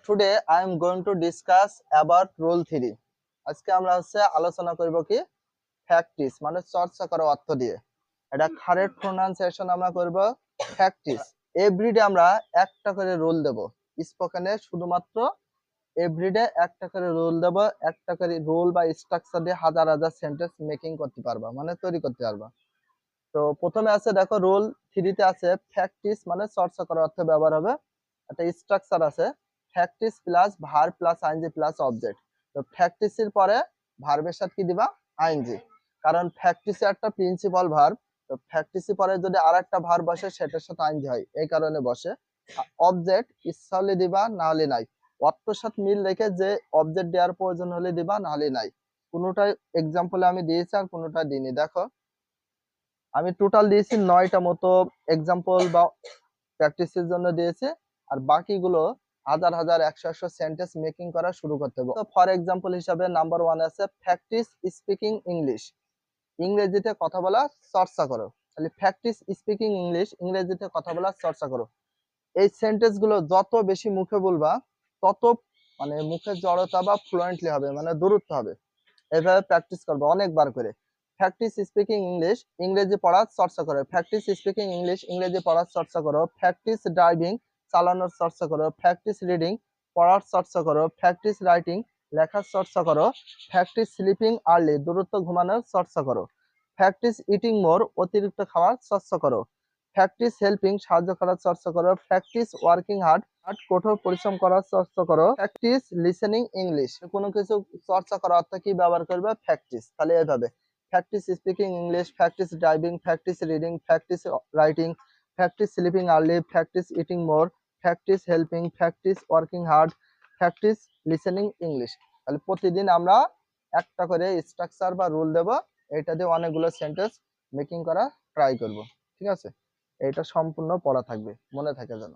today I am going to discuss about rule 3. আজকে আমরা আলোচনা করব কি প্র্যাকটিস মানে চর্চা করা অর্থ দিয়ে। এটা কারেক্ট প্রোনাউন্সিয়েশন আমরা করব প্র্যাকটিস। এভরিডে আমরা একটা করে রুল দেব। স্পোকেনে শুধুমাত্র এভরিডে একটা করে রুল দেব, একটা করে রুল বা স্ট্রাকচার দিয়ে হাজার হাজার সেন্টেন্স মেকিং করতে পারবা, মানে তৈরি করতে পারবা। তো প্রথমে আছে দেখো রুল 3 তে আছে প্র্যাকটিস মানে চর্চা করার অর্থে ব্যবহার হবে। একটা স্ট্রাকচার আছে practice plus verb plus ING plus object. তো প্র্যাকটিসের পরে ভার্বের সাথে কি দিবা? আইএনজি। কারণ প্র্যাকটিসে একটা প্রিন্সিপাল ভার্ব, তো প্র্যাকটিসের পরে যদি আরেকটা ভার্ব বসে সেটার সাথে আইএনজি হয়, এই কারণে বসে। অবজেক্ট ইচ্ছা হলে দিবা, না হলে নাই। অর্থের সাথে মিল রেখে যে অবজেক্ট দেওয়ার প্রয়োজন হলে দিবা, না হলে নাই। কোনোটাই এক্সাম্পলে আমি দিয়েছি আর কোনোটা দিইনি। দেখো আমি টোটাল দিয়েছি 9টা মতো এক্সাম্পল বা প্র্যাকটিসের জন্য দিয়েছি, আর বাকিগুলো হাজার হাজার একশো একশো সেন্টেন্স মেকিং করা শুরু করতে হবে। তো ফর এক্সাম্পল হিসাবে নাম্বার 1 আছে প্র্যাকটিস স্পিকিং ইংলিশ। ইংরেজিতে কথা বলা চর্চা করো। তাহলে প্র্যাকটিস স্পিকিং ইংলিশ, ইংরেজিতে কথা বলা চর্চা করো। এই সেন্টেন্স গুলো যত বেশি মুখে বলবা তত মানে মুখের জড়তা বা ফ্লুয়েন্টলি হবে, মানে দূরত্ব হবে। এভাবে প্র্যাকটিস করবে অনেকবার করে। প্র্যাকটিস স্পিকিং ইংলিশ, ইংরেজি পড়ার চর্চা করো। প্র্যাকটিস স্পিকিং ইংলিশ, ইংরেজি পড়ার চর্চা করো। প্র্যাকটিস ড্রাইভিং, চালানোর চর্চা করো। প্র্যাকটিস রিডিং, পড়ার চর্চা করো। প্র্যাকটিস রাইটিং, লেখার চর্চা করো। প্র্যাকটিস স্লিপিং আর্লি, দ্রুত ঘুমানোর চর্চা করো। প্র্যাকটিস ইটিং মোর, অতিরিক্ত খাওয়ার চর্চা করো। প্র্যাকটিস হেল্পিং, সাহায্য করার চর্চা করো। প্র্যাকটিস ওয়ার্কিং হার্ড, কঠোর পরিশ্রম করার চর্চা করো। প্র্যাকটিস লিসেনিং ইংলিশ, কোনো কিছু চর্চা করার অর্থ কি ব্যবহার করবে? প্র্যাকটিস। তাহলে এইভাবে practice speaking English, practice driving, practice reading, practice writing, practice sleeping early, practice eating more, practice helping, practice working hard, practice listening English. তাহলে প্রতিদিন আমরা একটা করে স্ট্রাকচার বা রুল দেব, এটা দিয়ে অনেকগুলো সেন্টেন্স মেকিং করা ট্রাই করব। ঠিক আছে, এটা সম্পূর্ণ পড়া থাকবে, মনে থাকে যেন।